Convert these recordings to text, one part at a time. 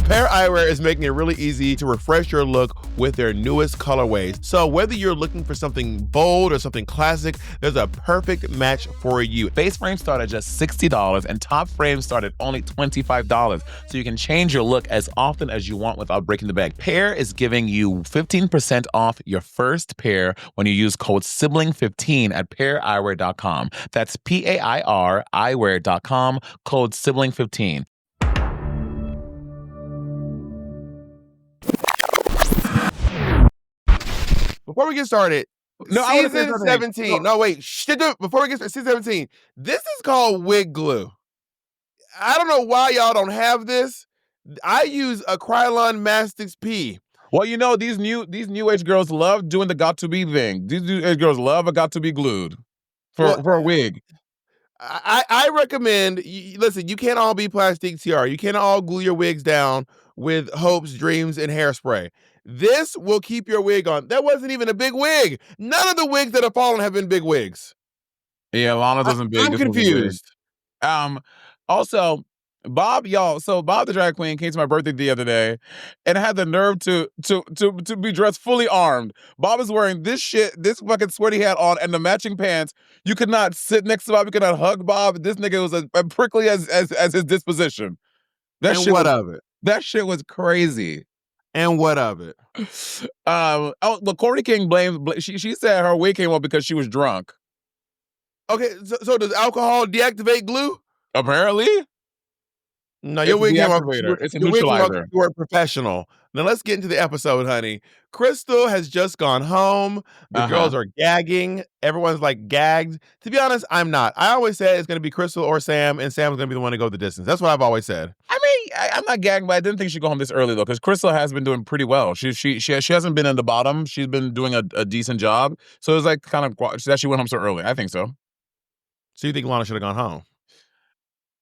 Pear Eyewear is making it really easy to refresh your look with their newest colorways. So whether you're looking for something bold or something classic, there's a perfect match for you. Base frames start at just $60 and top frames start at only $25. So you can change your look as often as you want without breaking the bank. Pear is giving you 15% off your first pair when you use code SIBLING15 at paireyewear.com. That's PAIR eyewear.com, code SIBLING15. Before we get started, season 17. No, wait. Before we get started, season 17. This is called wig glue. I don't know why y'all don't have this. I use a Krylon Mastix P. Well, you know, these new age girls love doing the got to be thing. These new age girls love a got to be glued for a wig. I recommend, listen, you can't all be plastic TR. You can't all glue your wigs down with hopes, dreams, and hairspray. This will keep your wig on. That wasn't even a big wig. None of the wigs that have fallen have been big wigs. Yeah, Lana's wasn't big. I'm confused. Also, Bob the drag queen came to my birthday the other day and had the nerve to be dressed fully armed. Bob is wearing this fucking sweaty hat on and the matching pants. You could not sit next to Bob. You could not hug Bob. This nigga was as prickly as his disposition. That shit was crazy. And what of it? Courtney King she said her wig came up because she was drunk. Okay, so does alcohol deactivate glue? Apparently. No, your wig came off. It's a neutralizer. You were a professional. Now let's get into the episode, honey. Crystal has just gone home. The girls are gagging. Everyone's like gagged. To be honest, I'm not. I always said it's going to be Crystal or Sam, and Sam's going to be the one to go the distance. That's what I've always said. I mean, I'm not gagging, but I didn't think she'd go home this early though, because Crystal has been doing pretty well. She hasn't been in the bottom. She's been doing a decent job. So it was like kind of that she went home so early. I think so. So you think Lana should have gone home?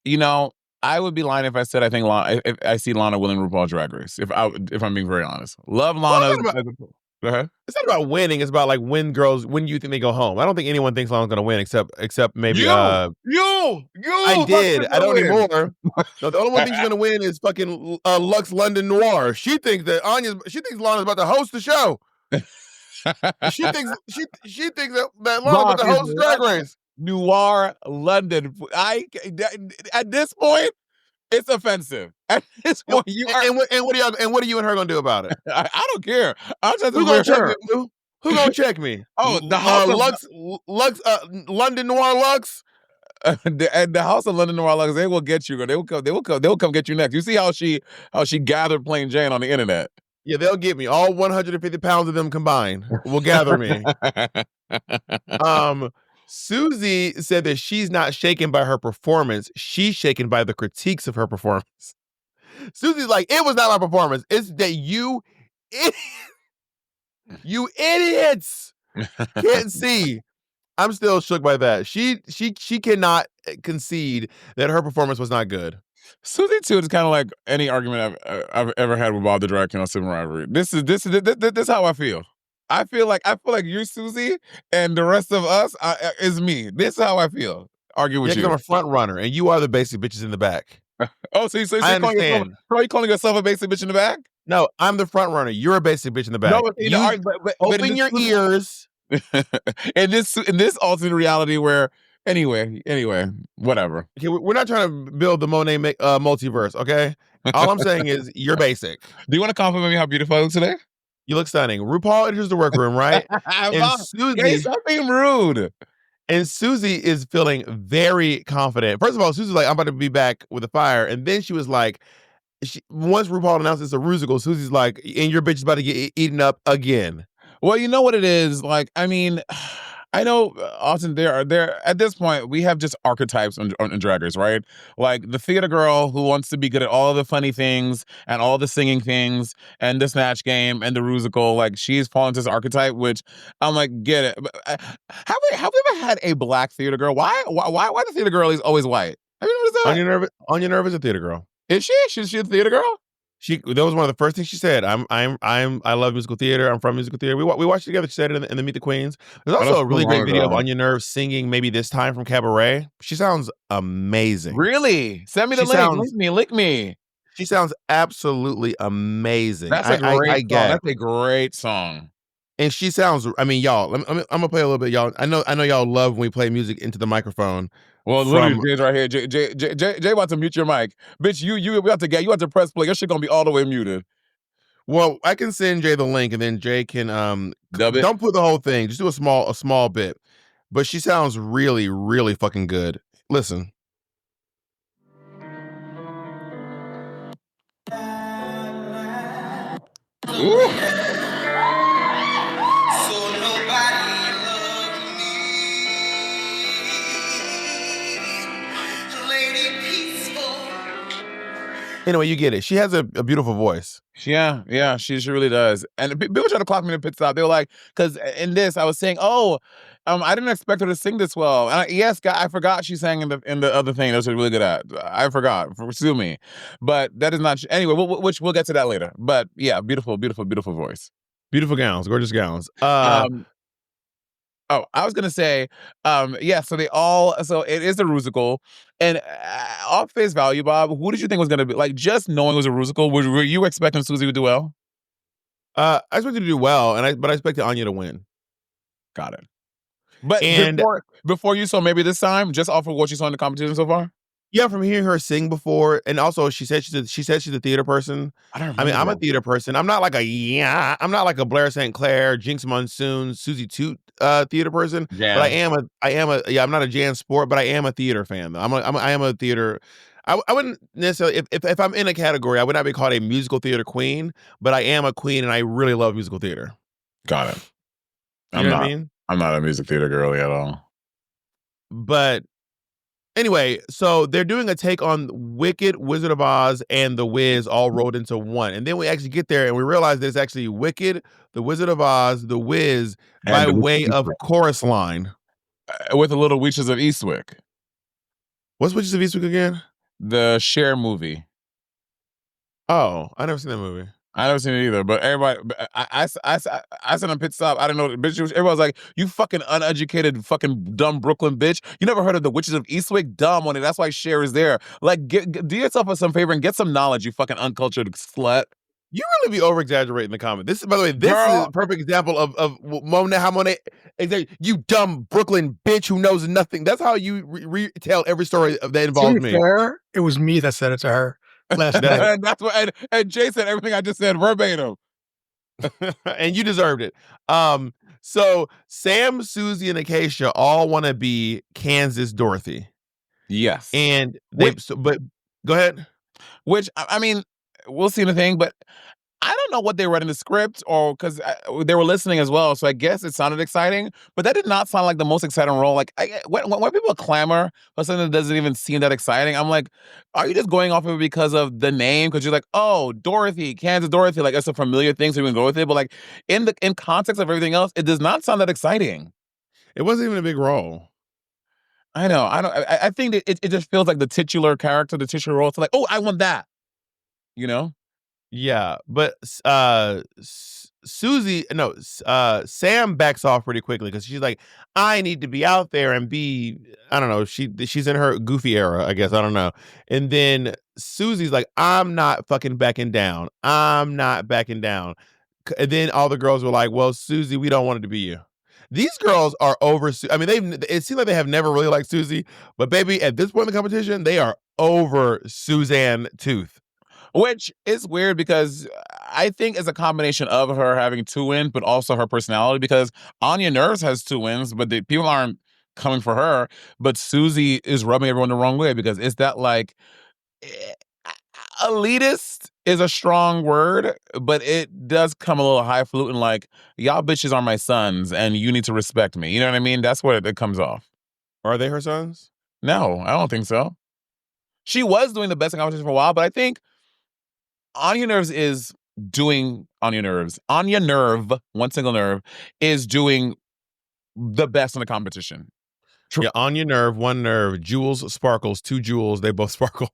You know, I would be lying if I said I think if I see Lana winning RuPaul's Drag Race. If I'm being very honest, love Lana. Go ahead. It's not about winning. It's about like when you think they go home. I don't think anyone thinks Lana's gonna win except maybe you. I did. I don't anymore. No, the only one thing she's gonna win is fucking Lux London Noir. She thinks Lana's about to host the show. she thinks that Lana's about to host Drag Race. Noir London. At this point, it's offensive. At this point, what are you and her gonna do about it? I don't care. Who gonna check me? Oh, the house Lux London Noir Lux. And the House of London Noir Lux, they will get you. They will come get you next. You see how she gathered Plain Jane on the internet. Yeah, they'll get me. All 150 pounds of them combined will gather me. Susie said that she's not shaken by her performance. She's shaken by the critiques of her performance. Susie's like, it was not my performance. It's that you idiots can't see. I'm still shook by that. She cannot concede that her performance was not good. Susie Toot is kind of like any argument I've ever had with Bob the Drag King on Sibling Rivalry. This is how I feel. I feel like you're Susie, and the rest of us is me. This is how I feel. Argue with you. I'm a front runner, and you are the basic bitches in the back. Oh, so you calling yourself a basic bitch in the back? No, I'm the front runner. You're a basic bitch in the back. No, but open your ears. in this alternate reality where anyway, whatever. Okay, we're not trying to build the Monét multiverse. Okay, all I'm saying is you're basic. Do you want to compliment me how beautiful I look today? You look stunning. RuPaul enters the workroom, right? And Susie, stop being rude. And Susie is feeling very confident. First of all, Susie's like, I'm about to be back with a fire. And then she was like, once RuPaul announced it's a Rusical, Susie's like, and your bitch is about to get eaten up again. Well, you know what it is? Like, I mean, I know often there at this point, we have just archetypes on Drag Race, right? Like the theater girl who wants to be good at all the funny things and all the singing things and the Snatch Game and the Rusical. Like she's fallen into this archetype, which I'm like, get it. But, have we ever had a black theater girl? Why the theater girl is always white? Have you noticed that? Anya Nerve is a theater girl. Is she? She's a theater girl? That was one of the first things she said. I love musical theater. I'm from musical theater. We watched it together. She said it in the Meet the Queens. There's also a really great video of Anya Nerve singing Maybe This Time from Cabaret. She sounds amazing. Really? Send me the link. Lick me. She sounds absolutely amazing. That's a great I song. get. That's a great song. And she sounds. I mean, y'all. I'm gonna play a little bit, y'all. I know y'all love when we play music into the microphone. Well, literally, From Jay's right here. Jay about to mute your mic, bitch. You have to press play. Your shit gonna be all the way muted. well, I can send Jay the link, and then Jay can Dub it. don't put the whole thing. Just do a small bit. But she sounds really, really fucking good. Listen. Ooh. Anyway, you get it. She has a beautiful voice. Yeah, she really does. And people try to clock me in the pit stop. They were like, because in this, I was saying, oh, I didn't expect her to sing this well. And yes, I forgot she sang in the other thing that she was really good at. I forgot. Sue me. But that is not, anyway, which we'll get to that later. But yeah, beautiful, beautiful, beautiful voice. Beautiful gowns, gorgeous gowns. Oh, I was gonna say, yeah. So it is a Rusical, and off face value, Bob, who did you think was gonna be like? Just knowing it was a Rusical, were you expecting Susie to do well? I expected to do well, but I expected Anya to win. Got it. But And before you saw maybe this time, just off of what you saw in the competition so far. yeah, from hearing her sing before, and also she said she's a theater person. I don't I mean, I'm a remember. theater person. I'm not like a Blair St. Clair, Jinx Monsoon, Susie Toot theater person. But Yeah, I am a yeah. I'm not a Jan Sport, but I am a theater fan though. I am a theater. I wouldn't necessarily if I'm in a category, I would not be called a musical theater queen, but I am a queen, and I really love musical theater. got it. You know what I mean? I'm not a music theater girly at all. But anyway, so they're doing a take on Wicked, Wizard of Oz, and The Wiz all rolled into one. And then we actually get there and we realize that it's actually Wicked, The Wizard of Oz, The Wiz by way of chorus line. With the Little Witches of Eastwick. What's Witches of Eastwick again? The Cher movie. Oh, I never seen that movie. I never seen it either, but everybody, I sent a pit stop. I didn't know, bitch. Everybody's like, you fucking uneducated, fucking dumb Brooklyn bitch. You never heard of the Witches of Eastwick? Dumb on it. That's why Cher is there. Like, do yourself some favor and get some knowledge, you fucking uncultured slut. You really be over exaggerating the comment. This is, by the way, this Girl. is a perfect example of Monét, how Monét, you dumb Brooklyn bitch who knows nothing. That's how you retell every story that involves me. Fair, it was me that said it to her last night. And that's what, and Jay said everything I just said verbatim. And you deserved it. So Sam, Susie, and Acacia all want to be Kansas Dorothy. Yes. And but go ahead. Which, I mean, we'll see the thing, but I don't know what they read in the script or because they were listening as well. So I guess it sounded exciting, but that did not sound like the most exciting role. Like when people clamor for something that doesn't even seem that exciting, I'm like, are you just going off of it because of the name? Because you're like, oh, Dorothy, Kansas Dorothy, like it's a familiar thing, so you can go with it. But like in context of everything else, it does not sound that exciting. It wasn't even a big role. I know. I think that it just feels like the titular character, the titular role. It's like, oh, I want that. You know? Yeah, but Sam backs off pretty quickly because she's like, I need to be out there and be, I don't know, she's in her goofy era, I guess, I don't know. And then Susie's like, I'm not fucking backing down. I'm not backing down. And then all the girls were like, well, Susie, we don't want it to be you. These girls are over. I mean, it seems like they have never really liked Susie, but baby, at this point in the competition, they are over Suzanne Tooth. Which is weird because I think it's a combination of her having 2 wins, but also her personality. Because Anya Nerves has 2 wins, but the people aren't coming for her. But Susie is rubbing everyone the wrong way because it's that like elitist is a strong word, but it does come a little highfalutin. Like y'all bitches are my sons, and you need to respect me. You know what I mean? That's what it comes off. Are they her sons? No, I don't think so. She was doing the best in competition for a while, but I think Anya Nerves is doing Anya Nerves. Anya Nerve, one single nerve, is doing the best in the competition. Yeah, Anya Nerve, one nerve, jewels sparkles, 2 jewels, they both sparkle.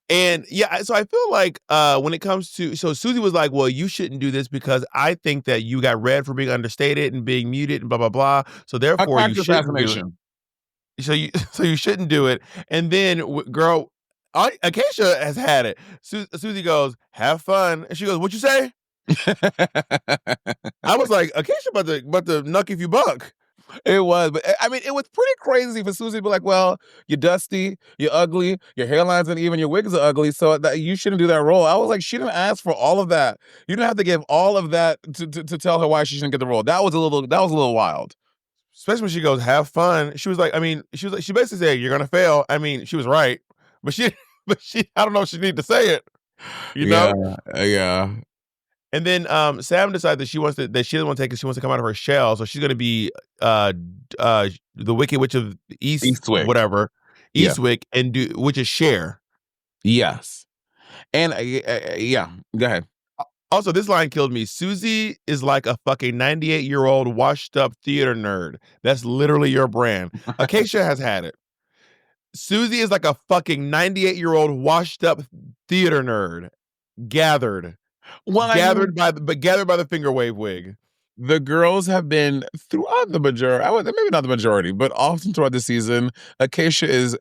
And yeah, so I feel like when it comes to, so Susie was like, well, you shouldn't do this because I think that you got red for being understated and being muted and blah, blah, blah. So therefore you shouldn't do it. So you shouldn't do it. And then girl, Acacia has had it. Susie goes, "Have fun," and she goes, "What you say?" I was like, Acacia about to nuck if you buck. It was, but I mean, it was pretty crazy for Susie to be like, "Well, you're dusty, you're ugly, your hairline's uneven, your wigs are ugly, so that you shouldn't do that role." I was like, she didn't ask for all of that. You didn't have to give all of that to tell her why she shouldn't get the role. That was a little wild. Especially when she goes, "Have fun." She was like, she basically said, "You're gonna fail." I mean, she was right, but she, I don't know if she needed to say it, you know? Yeah. And then Sam decides that she doesn't want to take it. She wants to come out of her shell, so she's gonna be the Wicked Witch of Eastwick. whatever, Yeah. Eastwick, which is Cher. Yes, and yeah, go ahead. Also, this line killed me. Susie is like a fucking 98-year-old washed up theater nerd. That's literally your brand. Acacia has had it. Susie is like a fucking 98-year-old washed up theater nerd. Gathered by the finger wave wig. The girls have been throughout the majority, maybe not the majority, but often throughout the season, Acacia is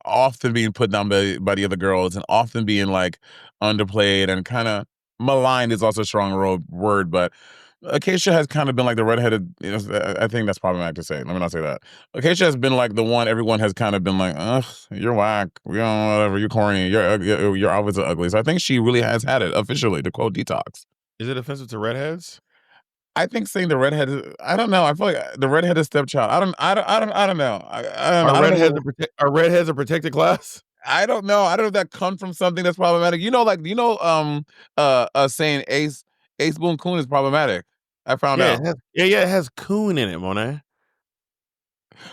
often being put down by the other girls and often being like underplayed and kind of maligned is also a strong word, but Acacia has kind of been like the redheaded. I think that's problematic to say. Let me not say that. Acacia has been like the one everyone has kind of been like, "Ugh, you're whack. Whatever. You're corny. You're always ugly." So I think she really has had it officially. To quote Detox. Is it offensive to redheads? I think saying the redhead. I don't know. I feel like the redheaded stepchild. I don't know. I don't know. Are redheads a protected class? I don't know. I don't know if that comes from something that's problematic. Saying Ace Boone Coon is problematic. I found out. It has coon in it, Monét.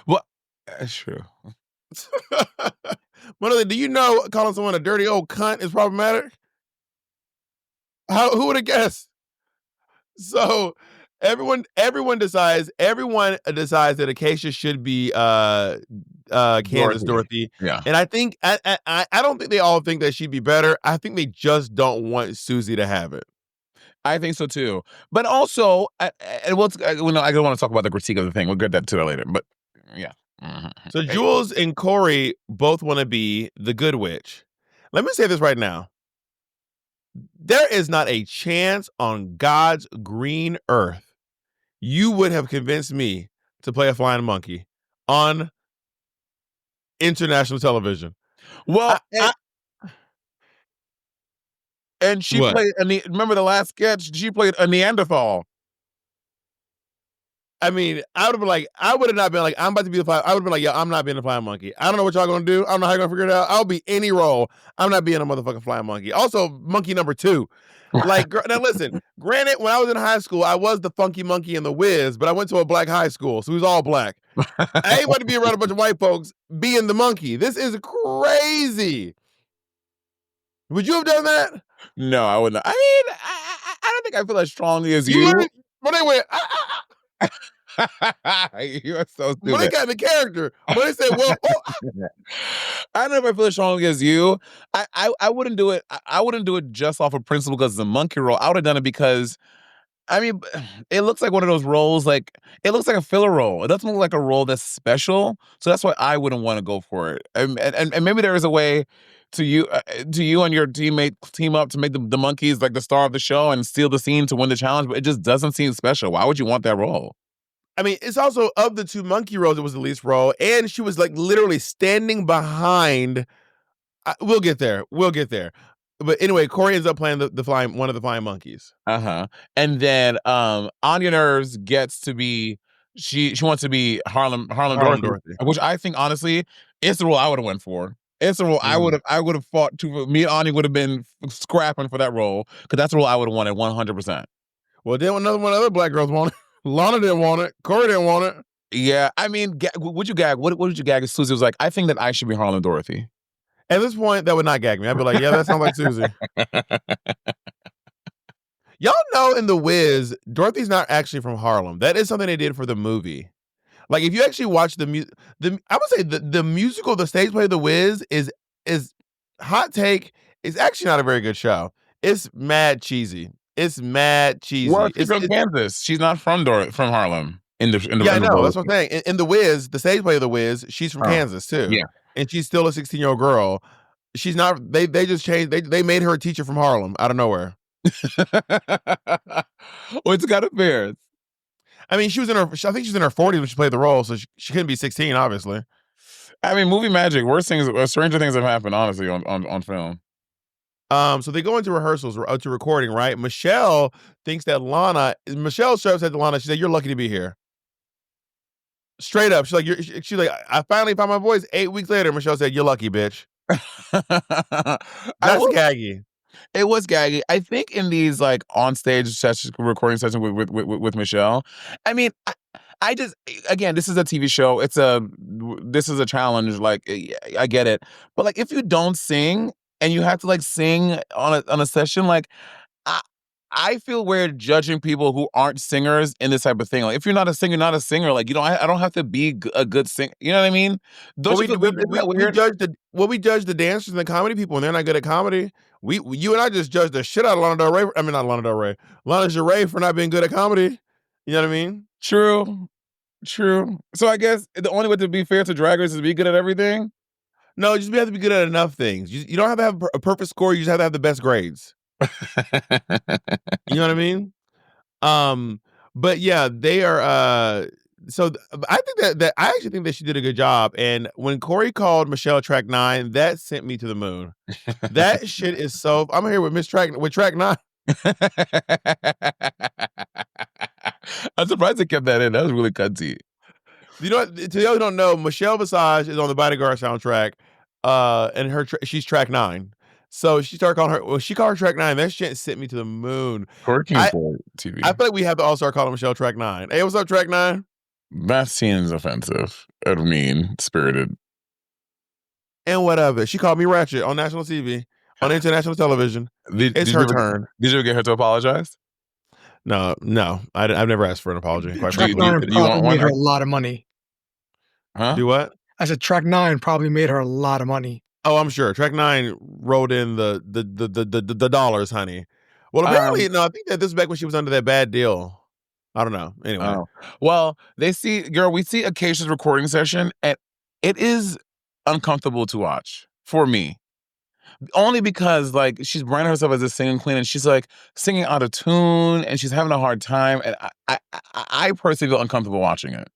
Well, that's true. Monét, do you know calling someone a dirty old cunt is problematic? Who would have guessed? So everyone decides that Acacia should be Kansas Dorothy. Yeah. And I think I don't think they all think that she'd be better. I think they just don't want Susie to have it. I think so too. But also, I don't want to talk about the critique of the thing. We'll get to that later. But yeah. Mm-hmm. So Jules and Corey both want to be the good witch. Let me say this right now. There is not a chance on God's green earth you would have convinced me to play a flying monkey on international television. Well, and she played. Remember the last sketch? She played a Neanderthal. I mean, I would have not been like, I'm about to be the flying. I would have been like, yo, I'm not being the flying monkey. I don't know what y'all gonna do. I don't know how you're gonna figure it out. I'll be any role. I'm not being a motherfucking flying monkey. Also, monkey number 2. Like, now listen, granted, when I was in high school, I was the funky monkey in the Wiz, but I went to a black high school, so it was all black. I ain't want to be around a bunch of white folks being the monkey. This is crazy. Would you have done that? No, I wouldn't. I mean, I don't think I feel as strongly as you. But they went, You are so stupid. But they got in the character. But they said, well, I don't know if I feel as strongly as you. I wouldn't do it. I wouldn't do it just off of principle because it's a monkey role. I would have done it because, I mean, it looks like one of those roles. Like it looks like a filler role. It doesn't look like a role that's special. So that's why I wouldn't want to go for it. And maybe there is a way to you and your teammate team up to make the monkeys like the star of the show and steal the scene to win the challenge. But it just doesn't seem special. Why would you want that role? I mean, it's also of the 2 monkey roles, it was the least role, and she was like literally standing behind. We'll get there. But anyway, Corey ends up playing one of the flying monkeys. And then Anya Nerves gets to be she wants to be Harlem Dorothy, which I think honestly it's the role I would have went for. It's the role I would have fought to. Me and Anya would have been scrapping for that role because that's the role I would have wanted 100%. Well, then another one of other black girls wanted. Lana didn't want it. Corey didn't want it. Yeah, I mean, would you gag? What would you gag if Susie was like, I think that I should be Harlem Dorothy? At this point, that would not gag me. I'd be like, yeah, that sounds like Susie. Y'all know in The Wiz, Dorothy's not actually from Harlem. That is something they did for the movie. Like, if you actually watch I would say the musical, the stage play of The Wiz is hot take, is actually not a very good show. It's mad cheesy. Well, she's from Kansas. She's not from Harlem. Yeah, I know. That's what I'm saying. In The Wiz, the stage play of The Wiz, she's from Kansas too. Yeah. And she's still a 16-year-old girl. She's not. They just changed. They made her a teacher from Harlem out of nowhere. What's got affairs? I mean, she was in her. I think she's in her 40s when she played the role, so she couldn't be 16, obviously. I mean, movie magic. Worse things, stranger things have happened, honestly, on film. So they go into rehearsals to recording, right? Michelle thinks that Michelle shows up to Lana. She said, "You're lucky to be here." Straight up, she's like, "I finally found my voice." 8 weeks later, Michelle said, "You're lucky, bitch." That's gaggy. It was gaggy. I think in these like on-stage recording sessions with Michelle, I mean, I just, again, this is a TV show. This is a challenge. Like, I get it, but like, if you don't sing and you have to like sing on a session, like, I feel weird judging people who aren't singers in this type of thing. Like, if you're not a singer, you're not a singer. Like, I don't have to be a good singer. You know what I mean? Don't you feel weird? We judge the dancers and the comedy people, and they're not good at comedy. You and I just judge the shit out of Lana Del Rey. I mean, not Lana Del Rey. Lana Del Rey for not being good at comedy. You know what I mean? True. So I guess the only way to be fair to Drag Race is to be good at everything? No, you just have to be good at enough things. You don't have to have a perfect score. You just have to have the best grades. You know what I mean? But yeah, they are. So I think that I actually think that she did a good job. And when Corey called Michelle Track 9, that sent me to the moon. That shit is so. I'm here with Track 9. I'm surprised they kept that in. That was really cunty. You know what? To those who don't know, Michelle Visage is on the Bodyguard soundtrack. And she's Track 9. So she started calling her. Well, she called her Track 9. That shit sent me to the moon. TV. I feel like we have to all start calling Michelle Track 9. Hey, what's up, Track 9? That seems offensive and mean spirited. And whatever. She called me ratchet on national TV, on international television. It's her turn. Did you ever get her to apologize? No. I've never asked for an apology. Quite Track 9 probably made her a lot of money. Huh? Do what? I said Track 9 probably made her a lot of money. Oh, I'm sure. Track 9 wrote in the dollars, honey. Well, apparently, no. I think that this is back when she was under that bad deal. I don't know. Anyway. Well, we see Acacia's recording session, and it is uncomfortable to watch for me. Only because like she's branding herself as a singing queen, and she's like singing out of tune, and she's having a hard time, and I personally feel uncomfortable watching it.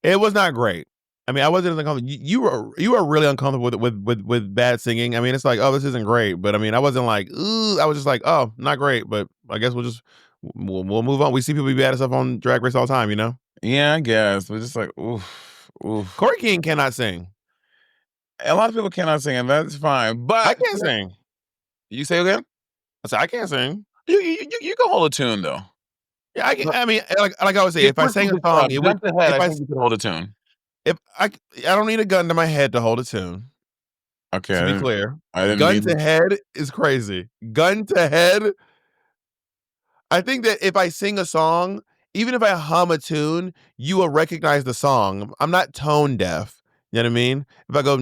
It was not great. I mean, I wasn't uncomfortable. You were really uncomfortable with bad singing. I mean, it's like, oh, this isn't great, but I mean, I wasn't like, ooh. I was just like, oh, not great, but I guess we'll move on. We see people be bad at stuff on Drag Race all the time, you know? Yeah, I guess. We're just like, oof. Corey King cannot sing. A lot of people cannot sing, and that's fine. But I can't sing. You say again? I said I can't sing. You can hold a tune though. Yeah, I can. I mean, like I always say, if I sang a song, I think you could hold a tune. If I don't need a gun to my head to hold a tune. Okay. To be clear, gun to head is crazy. Gun to head. I think that if I sing a song, even if I hum a tune, you will recognize the song. I'm not tone deaf. You know what I mean? If I go,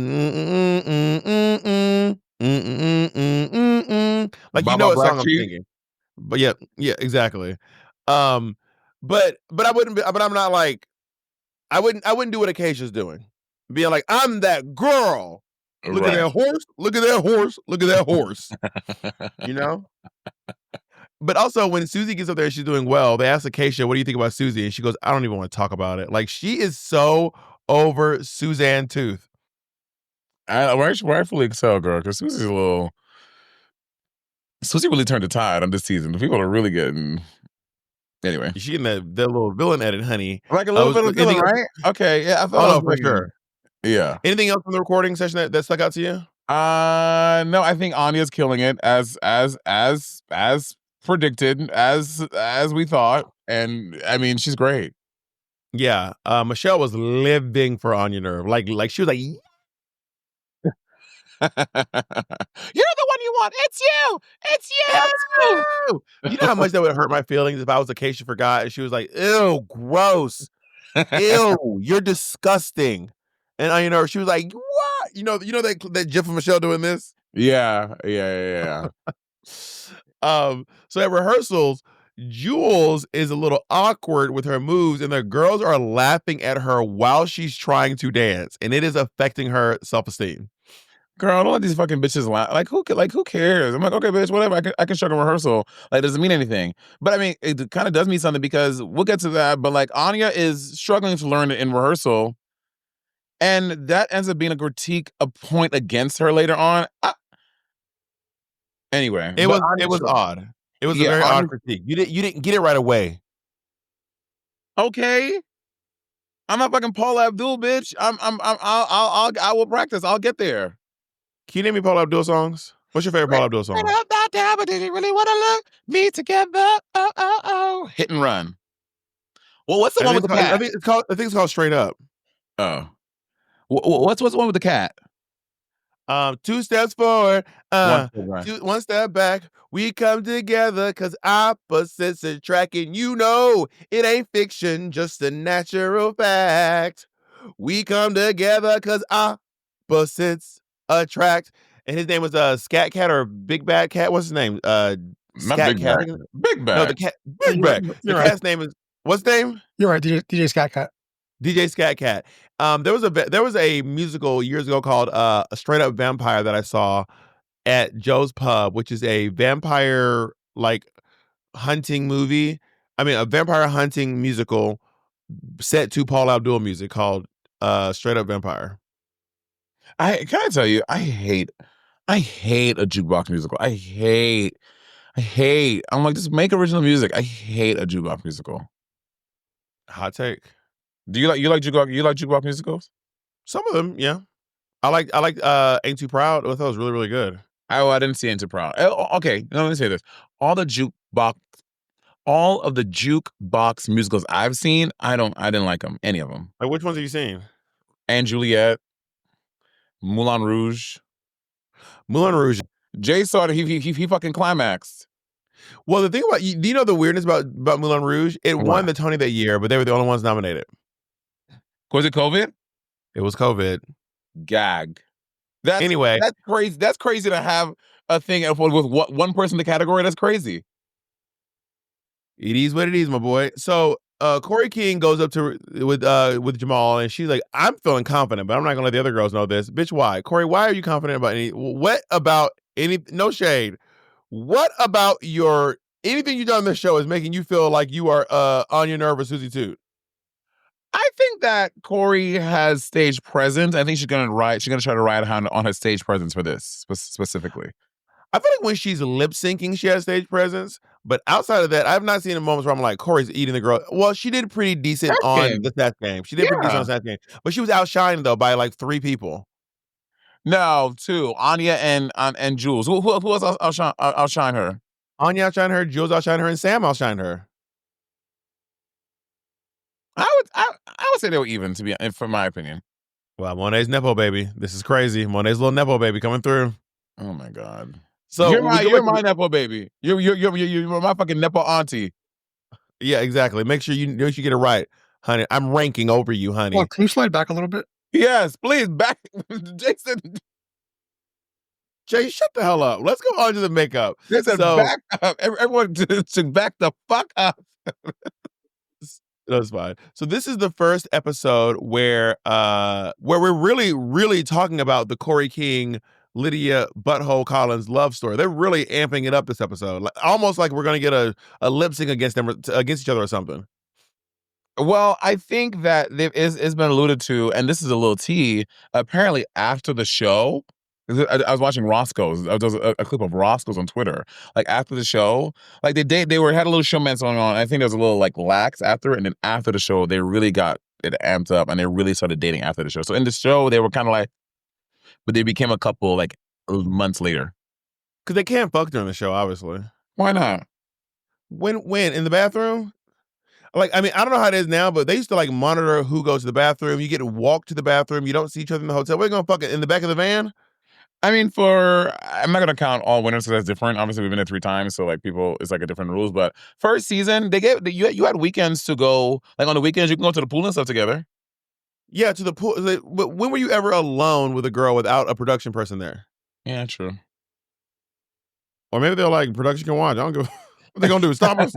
like you know what song I'm singing. But yeah, exactly. But I wouldn't. But I'm not like. I wouldn't do what Acacia's doing. Being like, I'm that girl. Look at that horse. Look at that horse. Look at that horse. You know? But also, when Susie gets up there, she's doing well. They ask Acacia, what do you think about Susie? And she goes, I don't even want to talk about it. Like, she is so over Suzanne Tooth. Rightfully so, girl, because Susie really turned the tide on this season. The people are really getting... Anyway. She in that little villain edit, honey. Like a little bit of villain, right? Okay, yeah. I thought for sure. Yeah. Anything else from the recording session that stuck out to you? No, I think Anya's killing it as predicted, as we thought. And I mean, she's great. Yeah. Michelle was living for Anya Nerve. Like she was like, you're the one you want. It's you. It's you. You know how much that would hurt my feelings if I was Acacia forgot and she was like, ew, gross. Ew, you're disgusting. And Anya Nerve, she was like, what? You know that gif of Michelle doing this? Yeah. So at rehearsals, Jules is a little awkward with her moves, and the girls are laughing at her while she's trying to dance, and it is affecting her self-esteem. Girl, don't let these fucking bitches laugh. Like who cares? I'm like, okay, bitch, whatever. I can show a rehearsal. Like, doesn't mean anything. But I mean, it kind of does mean something because we'll get to that. But like, Anya is struggling to learn it in rehearsal, and that ends up being a critique, a point against her later on. Anyway, It but was odd. It was a yeah, very odd critique. You didn't get it right away. Okay. I'm not fucking Paula Abdul, bitch. I will practice. I'll get there. Can you name me Paula Abdul songs? What's your favorite Paula Abdul song? But did you really want to look me together? Oh. Hit and Run. Well, what's the one with the cat? I think it's called Straight Up. Oh. What's the one with the cat? 2 steps forward, one step back. We come together cause opposites attract, and you know it ain't fiction, just a natural fact. We come together cause opposites attract. And his name was Scat Cat or Big Bad Cat. What's his name? Scat Cat. Big Bad. No, the cat. Big Bad. The cat's name is what's his name? You're right, DJ Scat Cat. DJ Scat Cat. There was a musical years ago called A Straight Up Vampire that I saw at Joe's Pub, which is a vampire like hunting movie. I mean, a vampire hunting musical set to Paula Abdul music called Straight Up Vampire. Can I tell you, I hate a jukebox musical. I hate. I'm like, just make original music. I hate a jukebox musical. Hot take. Do you like jukebox musicals? Some of them, yeah. I like Ain't Too Proud. I thought it was really, really good. I didn't see Ain't Too Proud. Okay, let me say this. All of the jukebox musicals I've seen, I didn't like them. Any of them. Like, which ones have you seen? And Juliet, Moulin Rouge. Jay saw it. He fucking climaxed. Well, the thing about do you know the weirdness about Moulin Rouge? It won the Tony that year, but they were the only ones nominated. Was it COVID? It was COVID. Gag. Anyway, that's crazy. That's crazy to have a thing with one person in the category. That's crazy. It is what it is, my boy. So Corey King goes up to with Jamal, and she's like, "I'm feeling confident, but I'm not gonna let the other girls know this, bitch. Why, Corey? Why are you confident about any? No shade. What about anything you've done on this show is making you feel like you are on your nerve with Susie Toot? I think that Corey has stage presence. I think she's gonna try to ride on her stage presence for this specifically. I feel like when she's lip syncing, she has stage presence. But outside of that, I've not seen moments where I'm like, Corey's eating the girl. Well, she did pretty decent on the Stats game. She did pretty decent on the Stats game. But she was outshined, though, by like 3 people. No, 2. Anya and Jules. Who else outshine her? Anya outshined her, Jules outshined her, and Sam outshined her. I would say they were even, from my opinion. Well, Monét's Nepo baby. This is crazy. Monét's little Nepo baby coming through. Oh my God. So you're my Nepo baby. You're my fucking Nepo auntie. Yeah, exactly. Make sure you get it right, honey. I'm ranking over you, honey. Well, can you slide back a little bit? Yes, please. Back, Jason. Jay, shut the hell up. Let's go on to the makeup. Jason, back up. Everyone should back the fuck up. That's fine. So this is the first episode where we're really, really talking about the Corey King, Lydia Butthole Collins love story. They're really amping it up this episode, almost like we're going to get a lip sync against each other or something. Well, I think that it's been alluded to, and this is a little tea. Apparently, after the show, I was watching Roscoe's. There was a clip of Roscoe's on Twitter. Like after the show, like they had a little showmance going on. I think there was a little like lax after it, and then after the show, they really got it amped up, and they really started dating after the show. So in the show, they were kind of like, but they became a couple like months later. Because they can't fuck during the show, obviously. Why not? When in the bathroom? Like, I mean, I don't know how it is now, but they used to like monitor who goes to the bathroom. You get to walk to the bathroom. You don't see each other in the hotel. We're gonna fuck it in the back of the van. I mean, I'm not gonna count all winners, so that's different. Obviously, we've been there 3 times, so like it's like a different rules. But first season, you had weekends to go. Like on the weekends, you can go to the pool and stuff together. Yeah, to the pool. But when were you ever alone with a girl without a production person there? Yeah, true. Or maybe they're like, production can watch. I don't give. What they gonna do? Stop us?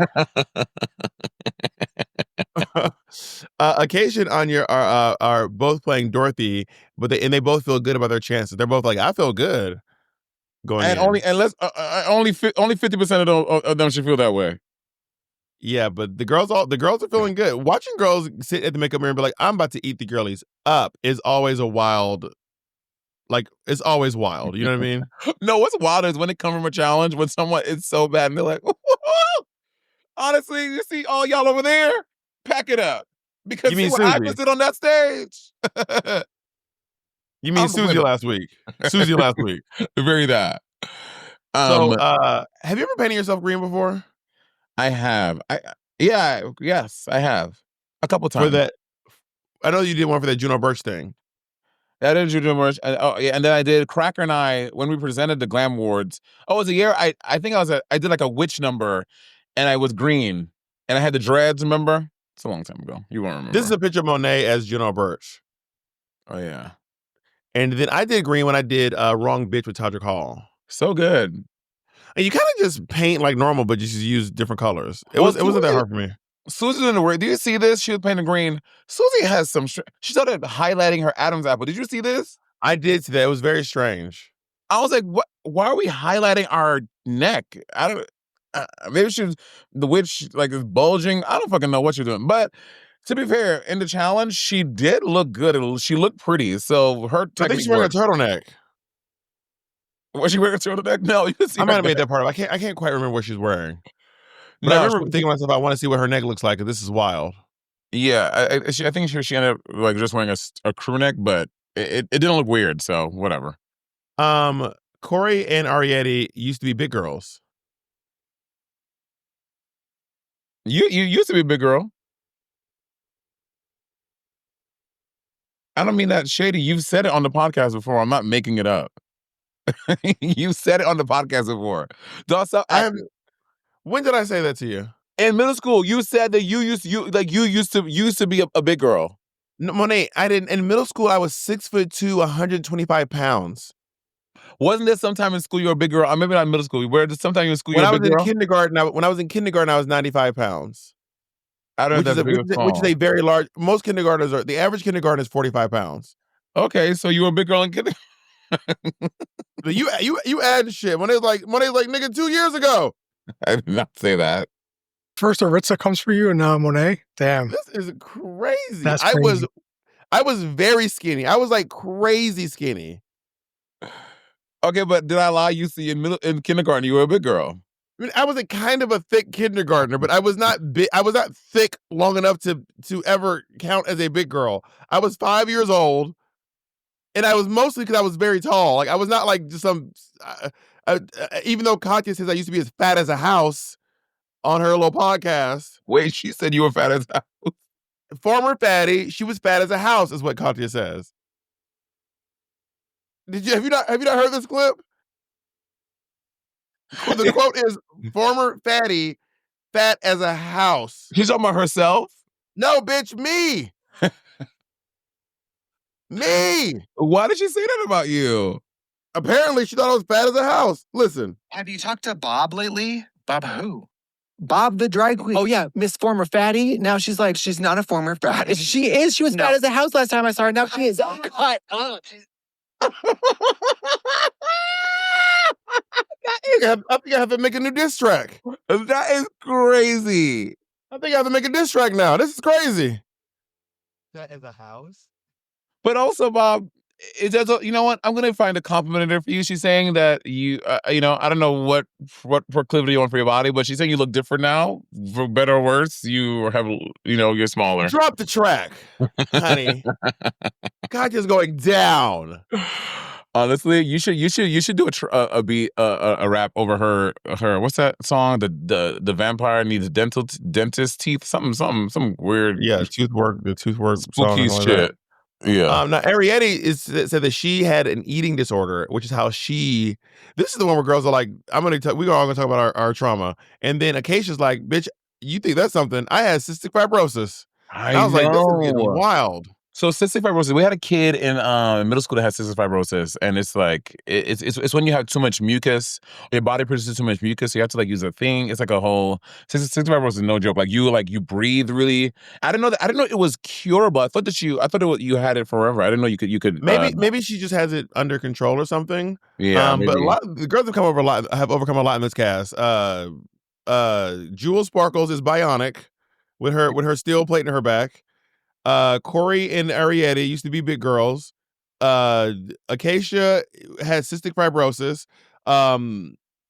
Acacia and Anya are both playing Dorothy, but they both feel good about their chances. They're both like, I feel good going And in. only 50% of them should feel that way. Yeah, but the girls are feeling good. Watching girls sit at the makeup mirror and be like, I'm about to eat the girlies up is always a wild. Like, it's always wild. You know what I mean? No, what's wild is when it comes from a challenge, when someone is so bad and they're like, honestly, you see all y'all over there? Pack it up. Because You mean see what I Susie? just did on that stage. You mean Susie last week? Susie last week. Very that. So, have you ever painted yourself green before? I have. Yes, I have. A couple times. For that, I know you did one for that Juno Birch thing. That is Juno Birch. And then I did Cracker and I when we presented the Glam Awards. Oh, it was a year. I think I did like a witch number, and I was green, and I had the dreads. Remember? It's a long time ago. You won't remember. This is a picture of Monét as Juno Birch. Oh yeah. And then I did green when I did Wrong Bitch with Todrick Hall. So good. And you kind of just paint like normal, but you just use different colors. It wasn't that hard for me. Susie's in the work. Do you see this? She was painting green. Susie has some. She started highlighting her Adam's apple. Did you see this? I did see that. It was very strange. I was like, "What? Why are we highlighting our neck?" I don't. Maybe the witch like is bulging. I don't fucking know what you're doing. But to be fair, in the challenge, she did look good. She looked pretty. So her. I think she's wearing a turtleneck. Was she wearing a turtleneck? No, you see. I might have made that part up. I can't quite remember what she's wearing. But No, I remember thinking to myself, I want to see what her neck looks like, because this is wild. Yeah, I think she ended up like just wearing a crew neck, but it didn't look weird, so whatever. Corey and Ariete used to be big girls. You used to be a big girl. I don't mean that shady. You've said it on the podcast before. I'm not making it up. You said it on the podcast before. When did I say that to you? In middle school, you said that you used to be a big girl. No, Monét, I didn't. In middle school, I was 6'2", 125 pounds. Wasn't there sometime in school you were a big girl? Maybe not in middle school. Where sometime in school you were a big girl? When I was in kindergarten, I was 95 pounds. I don't know which is a very large. Most kindergartners are. The average kindergarten is 45 pounds. Okay, so you were a big girl in kindergarten. you add shit. Monet's like nigga 2 years ago. I did not say that. First Aritza comes for you and now Monét. Damn. This is crazy. That's crazy. I was very skinny. I was like crazy skinny. Okay, but did I lie? You see, in kindergarten, you were a big girl. I mean, I was a kind of a thick kindergartner, but I was not big. I was not thick long enough to ever count as a big girl. I was 5 years old, and I was mostly because I was very tall. Like, I was not like just some. Even though Katya says I used to be as fat as a house on her little podcast. Wait, she said you were fat as a house. Former fatty, she was fat as a house, is what Katya says. Have you not heard this clip? The quote is former fatty, fat as a house. She's talking about herself? No, bitch, me. Me. Why did she say that about you? Apparently, she thought I was fat as a house. Listen. Have you talked to Bob lately? Bob who? Bob the drag queen. Oh yeah, Miss Former Fatty. Now she's like, she's not a former fatty. She is. She was fat as a house last time I saw her. Now she is. Oh, cut up. I think I have to make a new diss track. That is crazy. I think I have to make a diss track now. This is crazy. That is a house? But also, Bob, you know what? I'm going to find a compliment in there for you. She's saying that you, I don't know what proclivity you want for your body, but she's saying you look different now, for better or worse. You have, you're smaller. Drop the track, honey. Katya's going down. Honestly, you should do a rap over her. What's that song? The vampire needs dentist teeth. Some weird. Yeah, the tooth work spooky song shit. Like yeah. Now Ariete said that she had an eating disorder, which is how she. This is the one where girls are like, we're all gonna talk about our trauma, and then Acacia's like, bitch, you think that's something? I had cystic fibrosis. I was like, this is getting wild. So cystic fibrosis. We had a kid in middle school that had cystic fibrosis, and it's like it's when you have too much mucus. Your body produces too much mucus, so you have to like use a thing. It's like a whole cystic fibrosis is no joke. Like you breathe really. I didn't know that. I didn't know it was curable. I thought you had it forever. I didn't know you could. Maybe she just has it under control or something. Yeah, maybe. But a lot the girls have overcome a lot in this cast. Jewel Sparkles is bionic with her steel plate in her back. Corey and Arietta used to be big girls. Acacia had cystic fibrosis.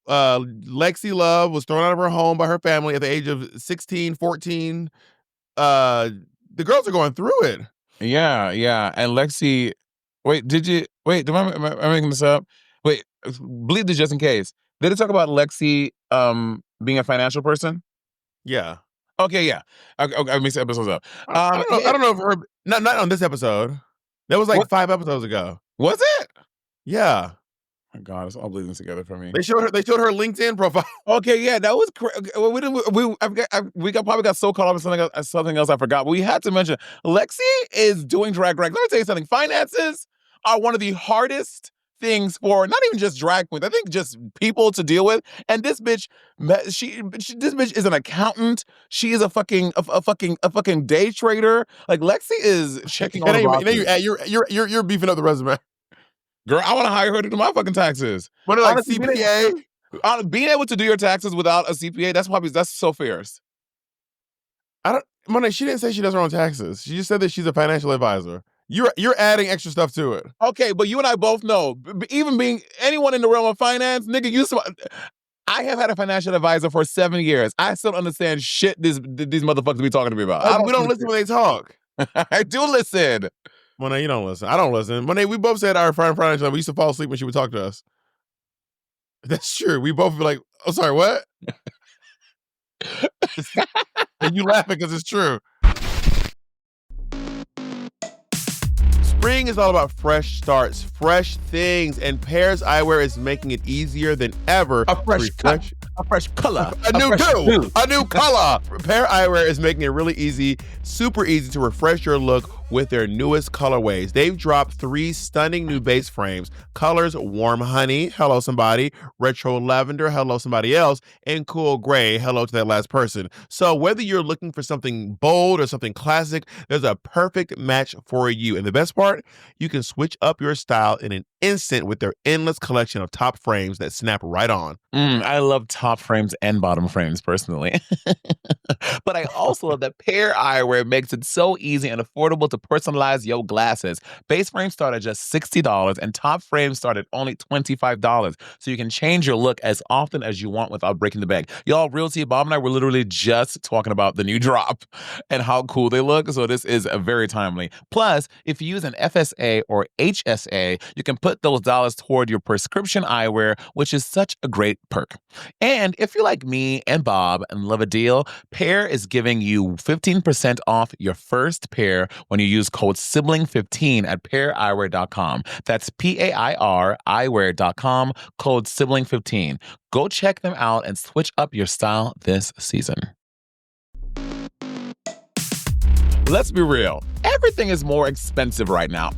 Lexi Love was thrown out of her home by her family at the age of 16, 14. The girls are going through it. Yeah. And Lexi, am I making this up? Wait, bleed this just in case. Did it talk about Lexi being a financial person? Yeah. Okay, yeah. I mixed episodes up. I don't know if her not on this episode. That was like 5 episodes ago. Was it? Yeah. Oh my God, it's all bleeding together for me. They showed her LinkedIn profile. Okay, yeah, that was crazy. We probably got so caught up in something else I forgot. But we had to mention Lexi is doing drag. Let me tell you something. Finances are one of the hardest things for not even just drag queens. I think just people to deal with. And this bitch, this bitch is an accountant. She is a fucking day trader. Like Lexi is checking all the boxes. You're beefing up the resume. Girl, I want to hire her to do my fucking taxes. What like CPA? Being able to do your taxes without a CPA, that's so fierce. Monét, she didn't say she does her own taxes. She just said that she's a financial advisor. You're adding extra stuff to it. Okay, but you and I both know, even being anyone in the realm of finance, nigga, I have had a financial advisor for 7 years. I still understand shit these motherfuckers be talking to me about. We don't listen when they talk. I do listen. Monét, you don't listen. I don't listen. Monét, we both said our financial. We used to fall asleep when she would talk to us. That's true. We both be like, "Oh, sorry, what?" And you laughing because it's true. Spring is all about fresh starts, fresh things, and Pear's Eyewear is making it easier than ever. A fresh color. A new color. Pear Eyewear is making it really easy, super easy to refresh your look with their newest colorways. They've dropped 3 stunning new base frames. Colors Warm Honey, hello somebody, Retro Lavender, hello somebody else, and Cool Gray, hello to that last person. So whether you're looking for something bold or something classic, there's a perfect match for you. And the best part, you can switch up your style in an instant with their endless collection of top frames that snap right on. I love top frames and bottom frames personally. But I also love that Pear Eyewear makes it so easy and affordable to personalize your glasses. Base frames start at just $60 and top frames start at only $25. So you can change your look as often as you want without breaking the bank. Y'all, Real Tea, Bob and I were literally just talking about the new drop and how cool they look. So this is very timely. Plus, if you use an FSA or HSA, you can put those dollars toward your prescription eyewear, which is such a great perk. And if you're like me and Bob and love a deal, Pear is giving you 15% off your first pair when you use code Sibling15 at paireyewear.com. That's PAIR eyewear.com, code Sibling15. Go check them out and switch up your style this season. Let's be real. Everything is more expensive right now.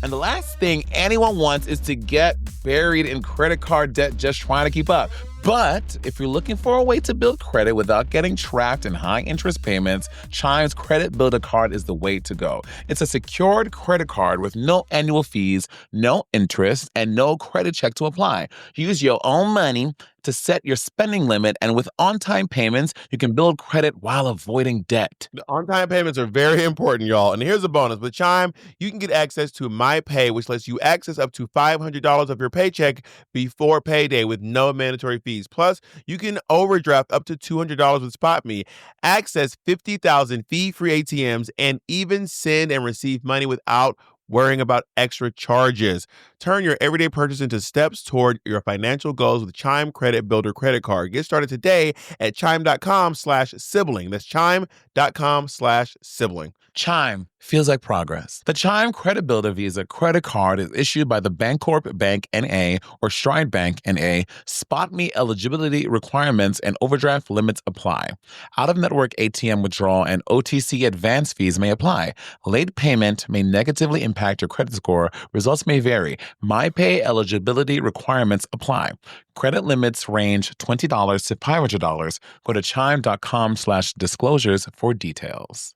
And the last thing anyone wants is to get buried in credit card debt just trying to keep up. But if you're looking for a way to build credit without getting trapped in high interest payments, Chime's Credit Builder Card is the way to go. It's a secured credit card with no annual fees, no interest, and no credit check to apply. Use your own money to set your spending limit, and with on-time payments, you can build credit while avoiding debt. The on-time payments are very important, y'all. And here's a bonus. With Chime, you can get access to My Pay, which lets you access up to $500 of your paycheck before payday with no mandatory fees. Plus, you can overdraft up to $200 with SpotMe, access 50,000 fee-free ATMs, and even send and receive money without worrying about extra charges. Turn your everyday purchase into steps toward your financial goals with Chime Credit Builder credit card. Get started today at chime.com/sibling. That's chime.com/sibling. Chime feels like progress. The Chime Credit Builder Visa credit card is issued by the Bancorp Bank N.A. or Stride Bank N.A. Spot Me eligibility requirements and overdraft limits apply. Out-of-network ATM withdrawal and OTC advance fees may apply. Late payment may negatively impact your credit score. Results may vary. MyPay eligibility requirements apply. Credit limits range $20 to $500. Go to chime.com/disclosures for details.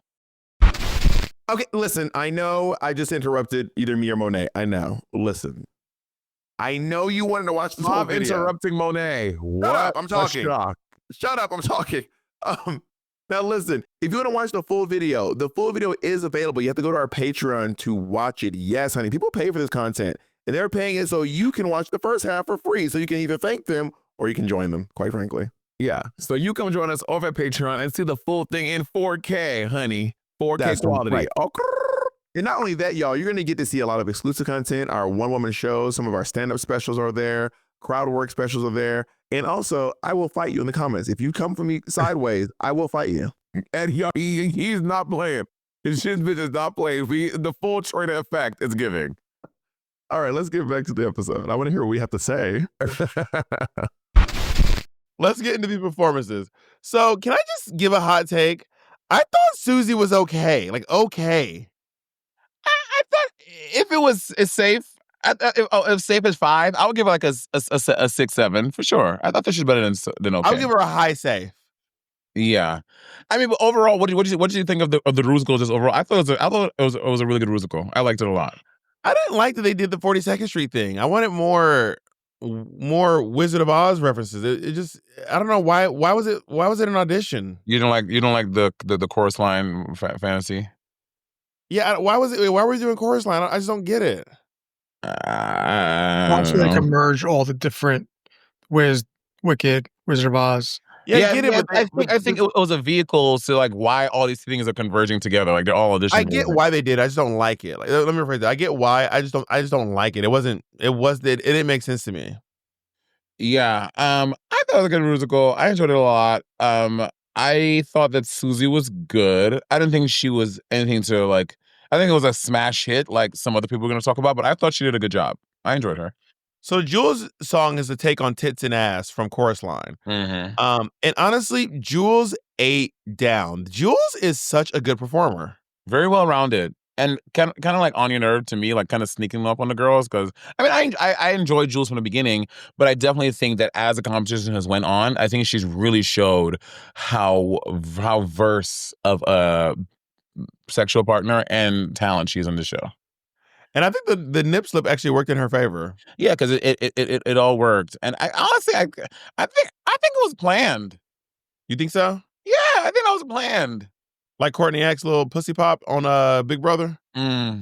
Okay, listen, I know I just interrupted either me or Monét. I know. Listen. I know you wanted to watch this whole Stop video. interrupting Monét. What? Shut up, I'm talking. Shock. Shut up, I'm talking. Now listen, if you want to watch the full video is available. You have to go to our Patreon to watch it. Yes, honey, people pay for this content, and they're paying it so you can watch the first half for free, so you can either thank them or you can join them, quite frankly. Yeah, so you come join us over at Patreon and see the full thing in 4K, honey. 4K That's quality. right. And not only that, y'all, you're going to get to see a lot of exclusive content. Our one-woman shows, some of our stand-up specials are there. Crowd work specials are there. And also, I will fight you in the comments. If you come for me sideways, I will fight you. And he's not playing. His shit bitch is not playing. The full traitor effect is giving. All right, let's get back to the episode. I want to hear what we have to say. Let's get into these performances. So can I just give a hot take? I thought Susie was okay. Like, okay. I thought if it was safe, if safe is 5, I would give her like a 6-7 for sure. I thought that she's better than okay. I would give her a high safe. Yeah, I mean, but overall, what did you think of the Rusical? Just overall, I thought it was a really good Rusical. I liked it a lot. I didn't like that they did the 42nd Street thing. I wanted more Wizard of Oz references. It just, I don't know why was it an audition? You don't like the chorus line fantasy? Yeah, why were we doing chorus line? I just don't get it. I feel like merge all the different Wicked, Wizard of Oz. Yeah, I get it. I think it was a vehicle to like why all these things are converging together. Like they're all auditioning. I get why they did. I just don't like it. Like, let me rephrase that. I get why. I just don't like it. It didn't make sense to me. Yeah. I thought it was a good musical. I enjoyed it a lot. I thought that Susie was good. I didn't think she was anything to like. I think it was a smash hit, like some other people are going to talk about. But I thought she did a good job. I enjoyed her. So Jules' song is a take on Tits and Ass from Chorus Line. Mm-hmm. And honestly, Jules ate down. Jules is such a good performer. Very well rounded. And kind of like on your nerve to me, like kind of sneaking up on the girls. Because I mean, I enjoyed Jules from the beginning, but I definitely think that as the competition has went on, I think she's really showed how verse of a sexual partner and talent she is on the show. And I think the nip slip actually worked in her favor. Yeah, because it all worked. And I honestly, I think it was planned. You think so? Yeah, I think that was planned. Like Courtney Axe little pussy pop on Big Brother. I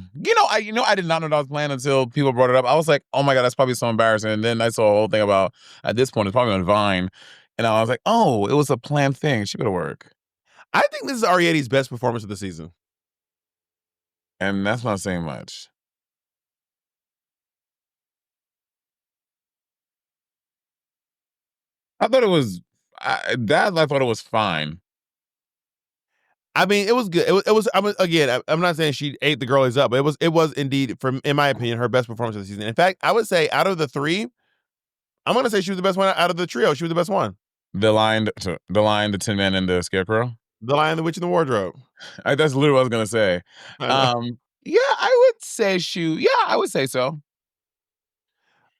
did not know that was planned until people brought it up. I was like, oh my God, that's probably so embarrassing. And then I saw a whole thing about, at this point, it's probably on Vine. And I was like, oh, it was a planned thing. She better work. I think this is Arietti's best performance of the season. And that's not saying much. I thought it was, I thought it was fine. I mean, it was good. I'm not saying she ate the girlies up, but it was indeed, in my opinion, her best performance of the season. In fact, I would say out of the 3, I'm going to say she was the best one out of the trio. She was the best one. The Lion, the Tin Man, and the Scarecrow? The Lion, the Witch, and the Wardrobe. That's literally what I was going to say. Yeah, I would say I would say so.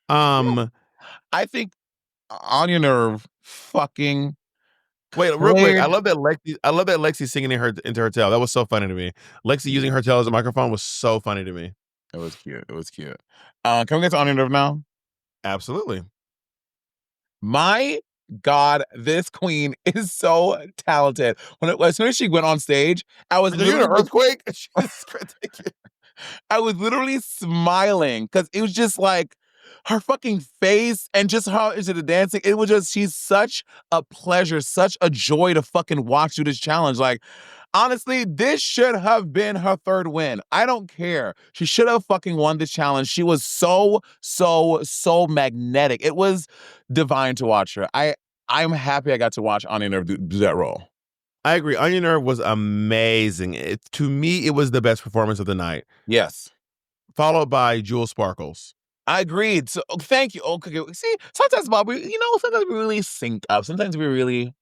I think On Your Nerve fucking wait, real quick. I love that Lexi singing into her tail. That was so funny to me. Lexi using her tail as a microphone was so funny to me. It was cute. Can we get to On Your Nerve now? Absolutely. My God, this queen is so talented. As soon as she went on stage, I was literally an earthquake. I was literally smiling because it was just like her fucking face and just how into the dancing. It was just, she's such a pleasure, such a joy to fucking watch through this challenge. Like, Honestly, this should have been her third win. I don't care. She should have fucking won this challenge. She was so magnetic. It was divine to watch her. I'm happy I got to watch Anya Nerve do that role. I agree. Anya Nerve was amazing. To me, it was the best performance of the night. Yes. Followed by Jewel Sparkles. I agreed. So thank you. Okay. See, sometimes, Bob, sometimes we really sync up. Sometimes we really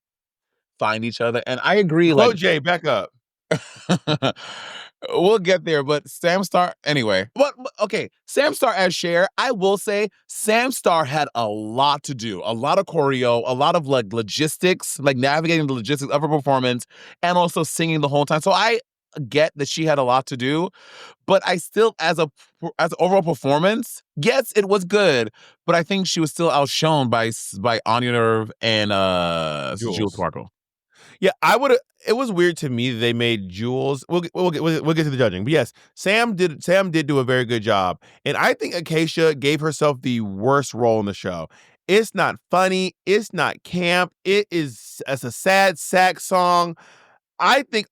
find each other. And I agree. Chloe J, back up. We'll get there, but Samstar, anyway. But okay, Samstar as Cher, I will say Samstar had a lot to do, a lot of choreo, a lot of like logistics, like navigating the logistics of her performance, and also singing the whole time. So I get that she had a lot to do, but I still, as an overall performance, yes, it was good, but I think she was still outshone by Anya Nerve and Jewel Sparkle. Yeah, it was weird to me that they made Jules. We'll get to the judging, but yes, Sam did do a very good job, and I think Acacia gave herself the worst role in the show. It's not funny. It's not camp. It's a sad sack song. I think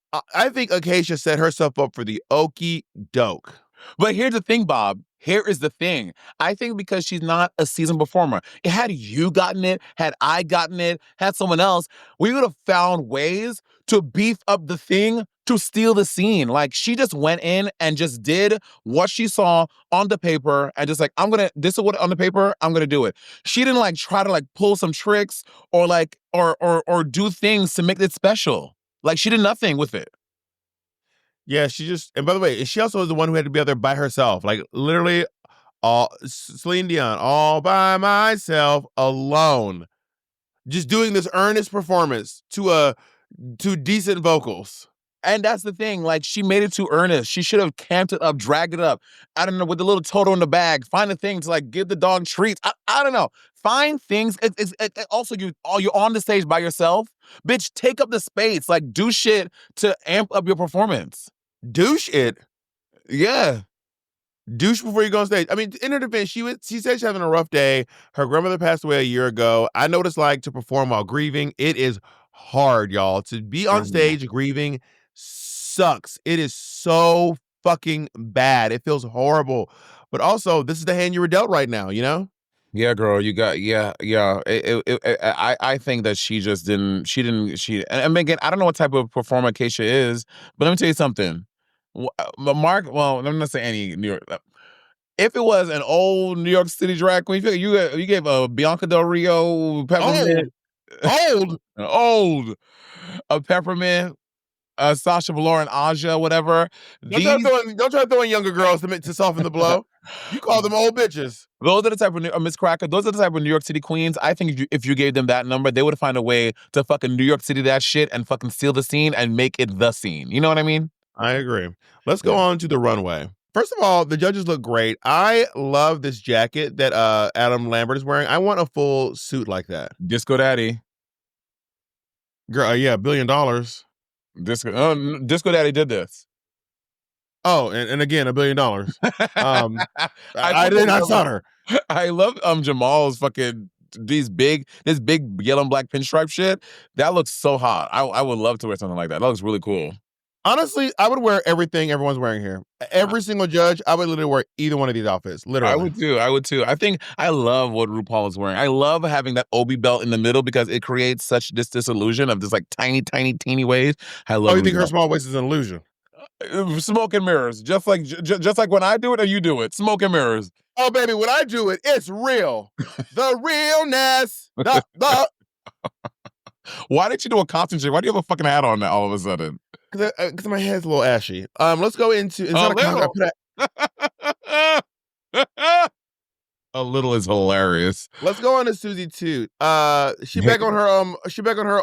Acacia set herself up for the okie doke. But here's the thing, Bob. Here is the thing. I think because she's not a seasoned performer, had you gotten it, had I gotten it, had someone else, we would have found ways to beef up the thing to steal the scene. Like, she just went in and just did what she saw on the paper and just like, this is what on the paper, I'm gonna do it. She didn't like try to like pull some tricks or like, or do things to make it special. Like, she did nothing with it. Yeah, and by the way, she also was the one who had to be out there by herself. Like, literally, Celine Dion, all by myself, alone. Just doing this earnest performance to decent vocals. And that's the thing. Like, she made it too earnest. She should have camped it up, dragged it up. I don't know, with the little Toto in the bag. Find a thing to like give the dog treats. I don't know. Find things. Also, you're on the stage by yourself. Bitch, take up the space. Like, do shit to amp up your performance. Douche it? Yeah. Douche before you go on stage. I mean, in her defense, she said she's having a rough day. Her grandmother passed away a year ago. I know what it's like to perform while grieving. It is hard, y'all. To be on stage grieving sucks. It is so fucking bad. It feels horrible. But also, this is the hand you were dealt right now, you know? Yeah, girl, you got, yeah. I think that she didn't, and again, I don't know what type of performer Acacia is, but let me tell you something. Mark, well, let me not say any New York. If it was an old New York City drag queen, you gave a Bianca Del Rio, Peppermint. Old. A Peppermint, Sasha Velour and Aja, whatever. Don't try to throw in younger girls to soften the blow. You call them old bitches. Those are the type of Miss Cracker. Those are the type of New York City queens. I think if you gave them that number, they would find a way to fucking New York City that shit and fucking steal the scene and make it the scene. You know what I mean? I agree. Let's go on to the runway. First of all, the judges look great. I love this jacket that Adam Lambert is wearing. I want a full suit like that. Disco Daddy. Girl, yeah, $1 billion. Disco Daddy did this. Oh, and again, $1 billion. I did not saw her. I love Jamal's fucking this big yellow and black pinstripe shit. That looks so hot. I would love to wear something like that. That looks really cool. Honestly, I would wear everything everyone's wearing here. Every single judge, I would literally wear either one of these outfits. Literally. I would too. I think I love what RuPaul is wearing. I love having that Obi belt in the middle because it creates such this illusion of this like tiny, teeny waist. I love. Oh, you think her small waist is an illusion? Smoke and mirrors, just like when I do it or you do it. Smoke and mirrors. Oh, baby, when I do it, it's real. The realness. The. Why did you do a concentrate? Why do you have a fucking hat on now all of a sudden? Because my head's a little ashy. Let's go into. A little is hilarious. Let's go on to Susie Toot. She back on her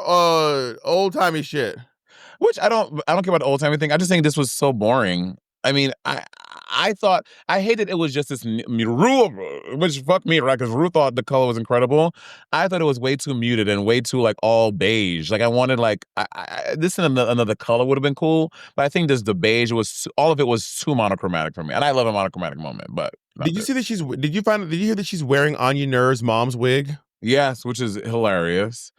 old timey shit. Which I don't care about the old timey thing. I just think this was so boring. I mean, I thought I hated it was just this Ru, which fucked me, right? Because Ru thought the color was incredible. I thought it was way too muted and way too like all beige. Like I wanted like this and another color would have been cool, but I think the beige was all of it was too monochromatic for me, and I love a monochromatic moment. But did you see that Did you hear that she's wearing Anya Nerve's mom's wig? Yes, which is hilarious.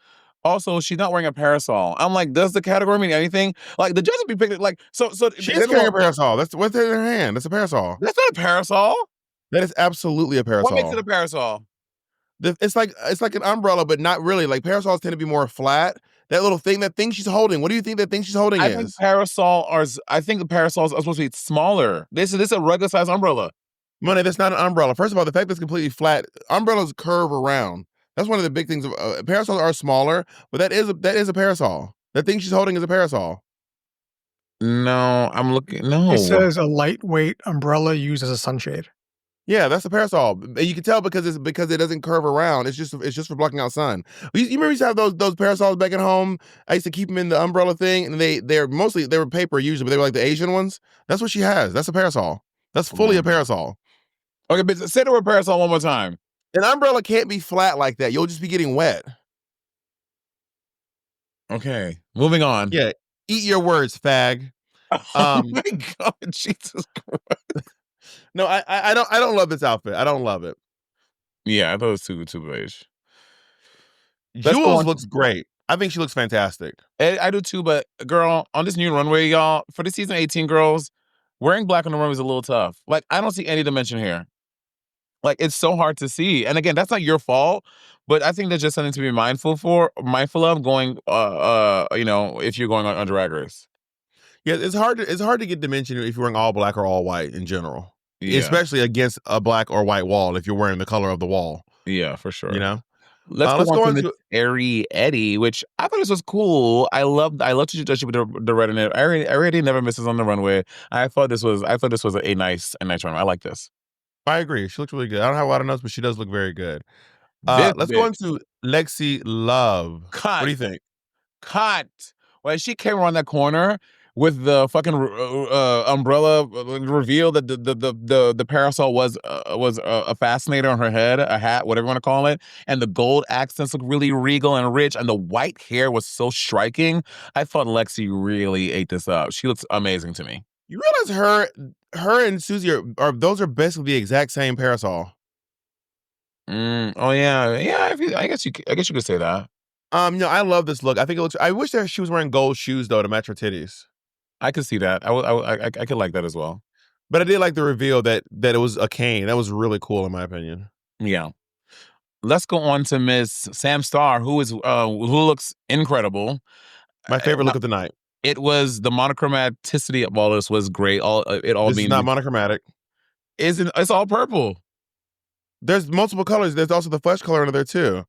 Also, she's not wearing a parasol. I'm like, does the category mean anything? Like the judges be picking like so. She is carrying a parasol. That's what's in her hand. That's a parasol. That's not a parasol. That is absolutely a parasol. What makes it a parasol? It's like an umbrella, but not really. Like parasols tend to be more flat. That little thing, that thing she's holding. What do you think that thing she's holding is? I think the parasols are supposed to be smaller. This is a regular size umbrella. Money, that's not an umbrella. First of all, the fact that it's completely flat, umbrellas curve around. That's one of the big things. Parasols are smaller, but that is a parasol. That thing she's holding is a parasol. No, I'm looking. No, It says a lightweight umbrella used as a sunshade. Yeah, that's a parasol. You can tell because it doesn't curve around. It's just for blocking out sun. You remember you used to have those parasols back at home? I used to keep them in the umbrella thing, and they were paper usually, but they were like the Asian ones. That's what she has. That's a parasol. That's fully a parasol. Okay, but say the word parasol one more time. An umbrella can't be flat like that. You'll just be getting wet. Okay, moving on. Yeah, eat your words, fag. Oh my God, Jesus Christ. No, I don't love this outfit. I don't love it. Yeah, I thought it was too beige. Jules looks great. I think she looks fantastic. I do too, but girl, on this new runway, y'all, for the season 18 girls, wearing black on the runway is a little tough. Like, I don't see any dimension here. Like, it's so hard to see. And again, that's not your fault, but I think that's just something to be mindful of going, if you're going on Drag Race. Yeah, it's hard to get dimension if you're wearing all black or all white in general. Yeah. Especially against a black or white wall if you're wearing the color of the wall. Yeah, for sure. You know? Let's go on to Ari Eddie, which I thought this was cool. I love to judge with the red in it. Ari Eddie never misses on the runway. I thought this was a nice runway. I like this. I agree. She looks really good. I don't have a lot of notes, but she does look very good. Let's go on to Lexi Love. What do you think? Cut. When she came around that corner with the fucking umbrella reveal that the parasol was a fascinator on her head, a hat, whatever you want to call it, and the gold accents look really regal and rich, and the white hair was so striking. I thought Lexi really ate this up. She looks amazing to me. You realize her and Susie are basically the exact same parasol. Oh yeah. I guess you could say that. I love this look. I think it looks. I wish that she was wearing gold shoes though to match her titties. I could see that. I could like that as well. But I did like the reveal that it was a cane. That was really cool in my opinion. Yeah. Let's go on to Miss Sam Starr, who looks incredible. My favorite look of the night. It was the monochromaticity of all this was great. This is not monochromatic. It's all purple. There's multiple colors. There's also the flesh color under there too.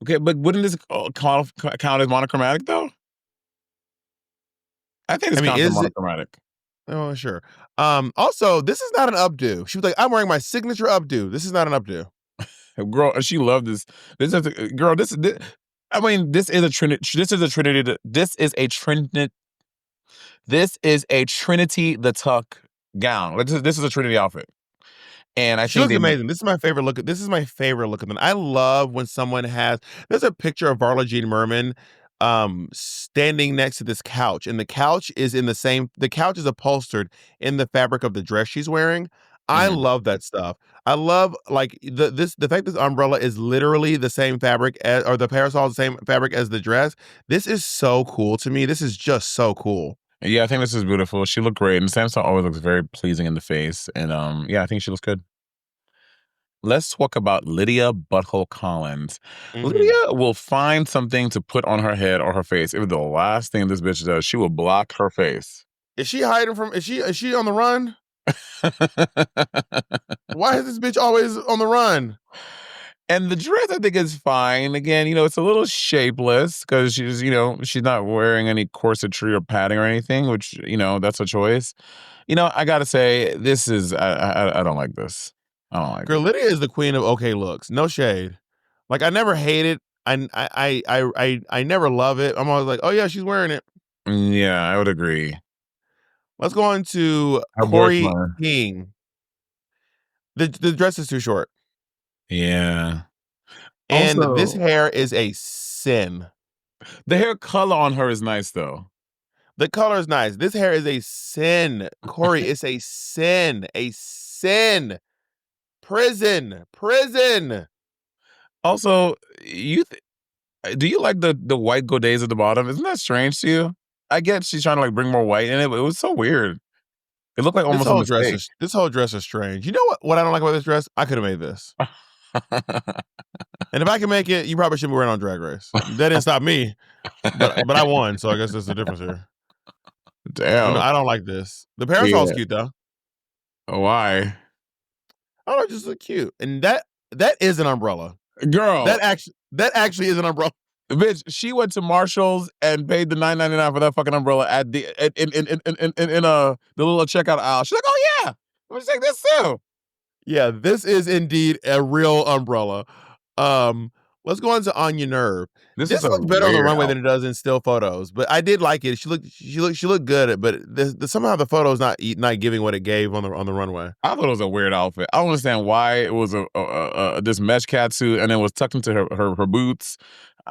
Okay, but wouldn't this count as monochromatic though? I think it's counts as monochromatic. Oh, sure. Also, this is not an updo. She was like, I'm wearing my signature updo. This is not an updo. Girl, she loved this. This is a Trinity the Tuck gown. This is a Trinity outfit. And she looks amazing. This is my favorite look. This is my favorite look of them. I love when someone there's a picture of Varla Jean Merman standing next to this couch, and the couch is upholstered in the fabric of the dress she's wearing. I love that stuff. I love the fact this umbrella is literally the same fabric or the parasol is the same fabric as the dress. This is so cool to me. This is just so cool. Yeah, I think this is beautiful. She looked great, and Sam Starr always looks very pleasing in the face. And I think she looks good. Let's talk about Lydia Butthole Collins. Lydia will find something to put on her head or her face. If the last thing this bitch does, she will block her face. Is she hiding from? Is she on the run? Why is this bitch always on the run? And the dress, I think, is fine. Again, it's a little shapeless because she's not wearing any corsetry or padding or anything, which, that's a choice. I gotta say, this is, I don't like this. I don't like Girl, Lydia is the queen of okay looks. No shade. Like, I never hate it. I never love it. I'm always like, oh yeah, she's wearing it. Yeah, I would agree. Let's go on to Corey King. The dress is too short. Yeah. And also, this hair is a sin. The hair color on her is nice, though. The color is nice. This hair is a sin. Corey, it's a sin. A sin. Prison. Also, do you like the white godets at the bottom? Isn't that strange to you? I get she's trying to like bring more white in it, but it was so weird. It looked like almost a mistake. This whole dress is strange. You know what I don't like about this dress? I could have made this. And if I can make it, you probably shouldn't be wearing on Drag Race. That didn't stop me, but I won, so I guess there's the difference here. Damn. I don't like this. The parasol's cute though. Why? I don't know, just look cute. And that is an umbrella. Girl. That actually is an umbrella. Bitch, she went to Marshall's and paid the $9.99 for that fucking umbrella at the the little checkout aisle. She's like, oh yeah, let's take this too. Yeah, this is indeed a real umbrella. Let's go on to Anya Nerve. This looks better on the runway than it does in still photos, but I did like it. She looked good, but somehow the photo is not giving what it gave on the runway. I thought it was a weird outfit. I don't understand why it was this mesh catsuit and it was tucked into her boots.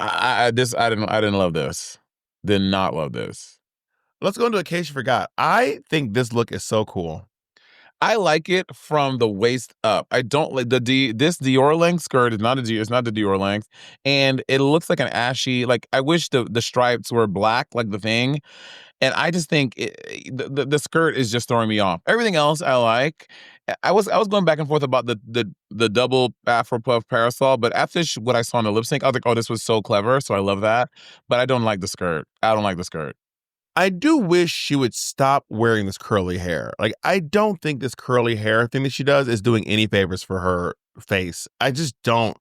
I didn't love this. Did not love this. Let's go into Acacia Forgot. I think this look is so cool. I like it from the waist up. I don't like this Dior length skirt is not the Dior length, and it looks like an ashy. Like I wish the stripes were black, like the thing, and I just think the skirt is just throwing me off. Everything else I like. I was going back and forth about the double Afro puff parasol, but after what I saw in the lip sync, I was like, oh, this was so clever, so I love that. But I don't like the skirt. I don't like the skirt. I do wish she would stop wearing this curly hair. Like, I don't think this curly hair thing that she does is doing any favors for her face. I just don't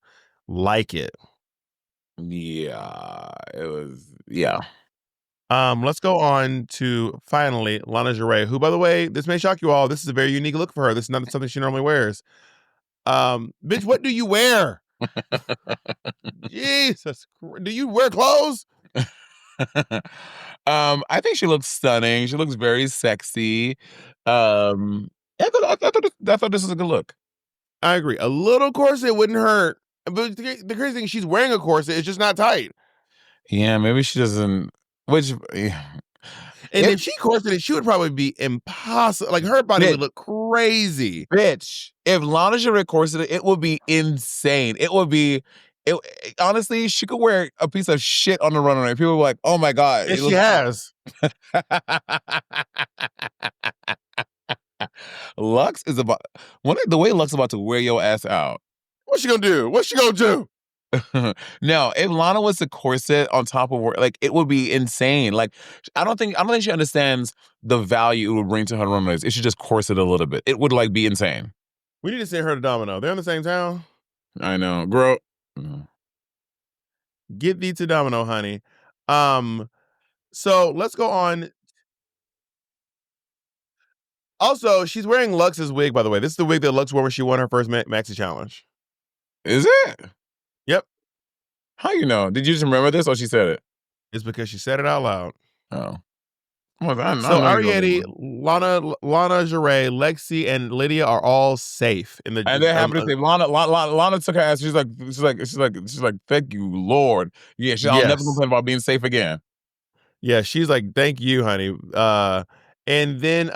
like it. Yeah, it was, yeah. Let's go on to, finally, Lana Jarrett, who, by the way, this may shock you all. This is a very unique look for her. This is not something she normally wears. Bitch, what do you wear? Jesus, do you wear clothes? I think she looks stunning. She looks very sexy. I thought this was a good look. I agree. A little corset wouldn't hurt. But the crazy thing is she's wearing a corset. It's just not tight. Yeah, maybe she doesn't. And if she corseted, she would probably be impossible. Like her body would look crazy. Bitch, if Lana Jarrett corseted, it would be insane. It would be. Honestly, she could wear a piece of shit on the runway. People were like, "Oh my god!" And she has. Lux is about the way Lux is about to wear your ass out. What's she gonna do? What's she gonna do? No, if Lana was a corset on top of her, like it would be insane. Like I don't think she understands the value it would bring to her runways. It should just corset a little bit. It would like be insane. We need to send her to Domino. They're in the same town. I know, girl. Get thee to Domino, honey. So let's go on. Also, she's wearing Lux's wig, by the way. This is the wig that Lux wore when she won her first Maxi Challenge. Is it? Yep. How you know? Did you just remember this or she said it? It's because she said it out loud. Oh. So Arietti, Lana Jarrett, Lexi, and Lydia are all safe in the. And they're happy to say Lana took her ass. She's like, thank you, Lord. Yeah, I'll never complain about being safe again. Yeah, she's like, thank you, honey. And then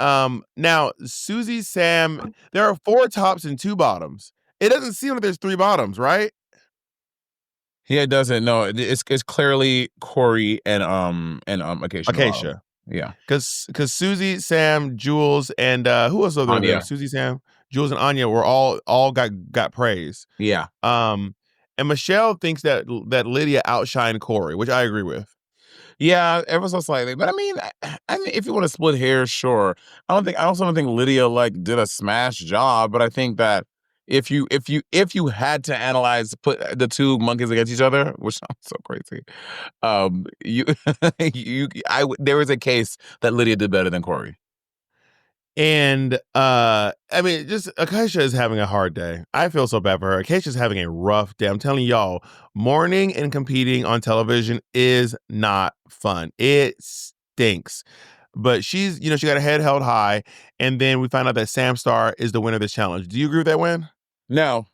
now Susie, Sam, there are 4 tops and 2 bottoms. It doesn't seem like there's 3 bottoms, right? Yeah, it doesn't. No, it's clearly Corey and Acacia. Yeah, because Susie, Sam, Jules, and who else? There? Susie, Sam, Jules, and Anya were all got praise. Yeah. And Michelle thinks that Lydia outshined Corey, which I agree with. Yeah, ever so slightly. But I mean, if you want to split hairs, sure. I also don't think Lydia like did a smash job. But I think that if you had to put the 2 monkeys against each other, which sounds so crazy, there is a case that Lydia did better than Corey. And I mean, just Acacia is having a hard day. I feel so bad for her. Acacia's having a rough day. I'm telling y'all, mourning and competing on television is not fun. It stinks. But she got her head held high, and then we find out that Sam Star is the winner of this challenge. Do you agree with that win? No.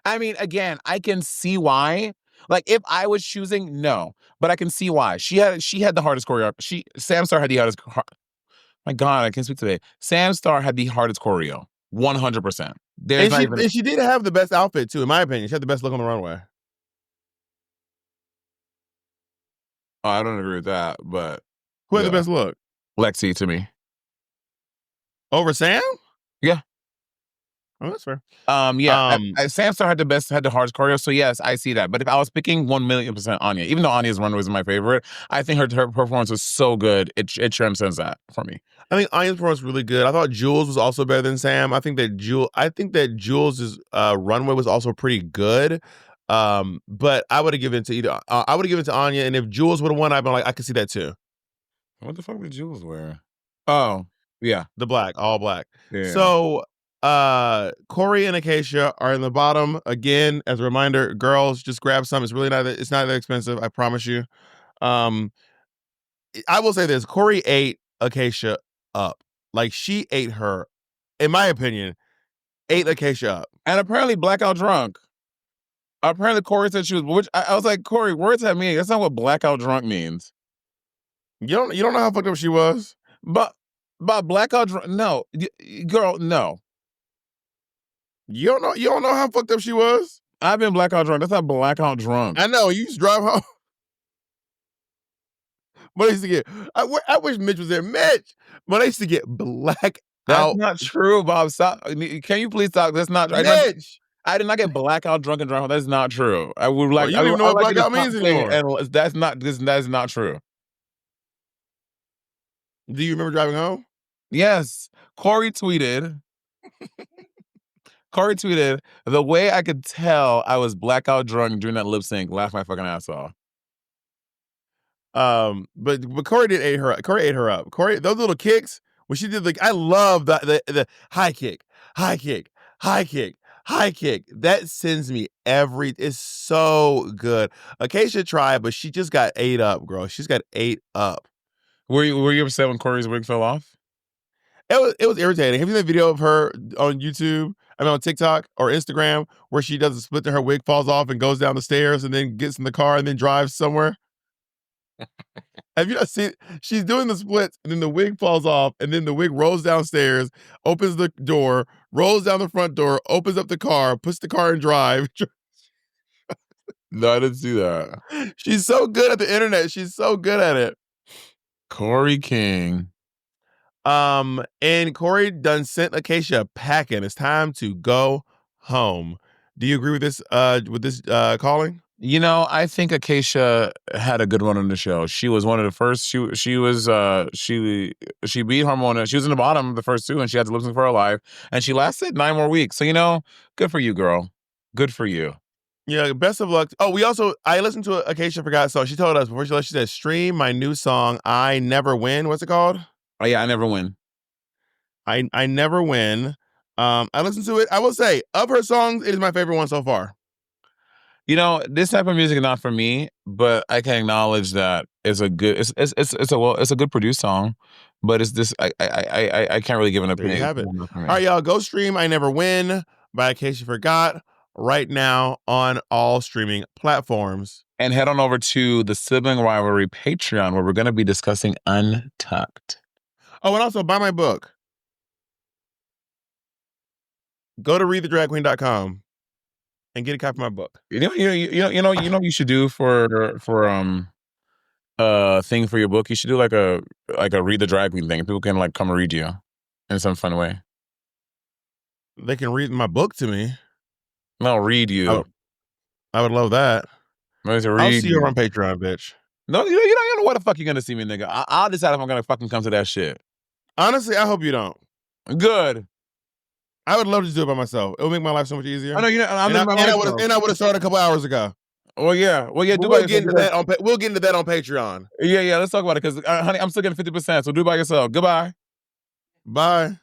I mean, again, I can see why. Like, if I was choosing, no. But I can see why. She had the hardest choreography. Sam Star had the hardest. My God, I can't speak today. Sam Star had the hardest choreo. 100%. There's not even. And she did have the best outfit too, in my opinion. She had the best look on the runway. Oh, I don't agree with that, but Who had the best look? Lexi to me. Over Sam? Yeah. Oh, that's fair. Sam Star had the hardest choreo, so yes, I see that. But if I was picking 1,000,000% Anya, even though Anya's runway is my favorite, I think her performance was so good, it transcends that for me. I think Anya's performance was really good. I thought Jules was also better than Sam. I think that Jules' runway was also pretty good. But I would have given it to either. I would have given it to Anya, and if Jules would have won, I'd been like, I could see that too. What the fuck did Jules wear? Oh, yeah, the black, all black. Yeah. So, Corey and Acacia are in the bottom again. As a reminder, girls, just grab some. It's really not. It's not that expensive. I promise you. I will say this: Corey ate Acacia up. Like she ate her, in my opinion, ate Acacia up. And apparently blackout drunk. Apparently Corey said she was, which I was like, Corey, words that mean? That's not what blackout drunk means. You don't know how fucked up she was? But blackout drunk, no. Girl, no. You don't know how fucked up she was? I've been blackout drunk. That's not blackout drunk. I know. You just drive home. But I used to get, I wish Mitch was there. Mitch! But I used to get black That's out. not true, Bob. Stop. Can you please stop? That's not true. Mitch! I did not get blackout drunk and drive home. That's not true. I would like. Well, you don't even know what blackout means anymore. And that's not true. Do you remember driving home? Yes. Corey tweeted, the way I could tell I was blackout drunk during that lip sync, laugh my fucking ass off. But Corey ate her up. Corey, those little kicks, when she did I love the high kick. That sends me it's so good. Acacia tried, but she just got ate up, girl. She's got ate up. Were you upset when Corey's wig fell off? It was irritating. Have you seen that video of her on YouTube? I mean, on TikTok or Instagram, where she does a split and her wig falls off and goes down the stairs and then gets in the car and then drives somewhere? Have you not seen? She's doing the splits and then the wig falls off and then the wig rolls downstairs, opens the door, rolls down the front door, opens up the car, puts the car in drive. No, I didn't see that. She's so good at the internet. She's so good at it. Corey King. And Corey done sent Acacia packing. It's time to go home. Do you agree with this calling? You know, I think Acacia had a good run on the show. She was one of the first. She beat Harmona. She was in the bottom of the first two, and she had to lip sync for her life. And she lasted 9 more weeks. So good for you, girl. Good for you. Yeah, best of luck. Oh, I listened to Acacia Forgot song. She told us before she left, she said, stream my new song, I Never Win. What's it called? Oh yeah, I Never Win. I Never Win. I listened to it. I will say, of her songs, it is my favorite one so far. This type of music is not for me, but I can acknowledge that it's a good produced song, but it's this I can't really give an opinion. There you have it. All right, y'all, go stream I Never Win by Acacia Forgot right now on all streaming platforms. And head on over to the Sibling Rivalry Patreon, where we're going to be discussing Untucked. Oh, and also buy my book. Go to readthedragqueen.com. and get a copy of my book. You know what you should do for thing for your book? You should do like a read the drag queen thing. People can come read you in some fun way. They can read my book to me. No, read you. I would love that. I'll see you on Patreon, bitch. No, you don't know what the fuck you're gonna see me, nigga. I'll decide if I'm gonna fucking come to that shit. Honestly, I hope you don't. Good. I would love to do it by myself. It would make my life so much easier. I know, I would have started a couple hours ago. Well, yeah. We'll get into that on Patreon. Yeah. Let's talk about it because, honey, I'm still getting 50%. So do it by yourself. Goodbye. Bye.